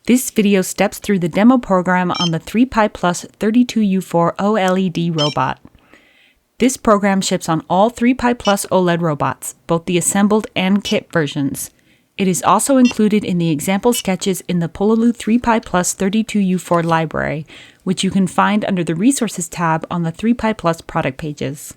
This video steps through the demo program on the 3Pi Plus 32U4 OLED robot. This program ships on all 3Pi Plus OLED robots, both the assembled and kit versions. It is also included in the example sketches in the Pololu 3Pi Plus 32U4 library, which you can find under the Resources tab on the 3Pi Plus product pages.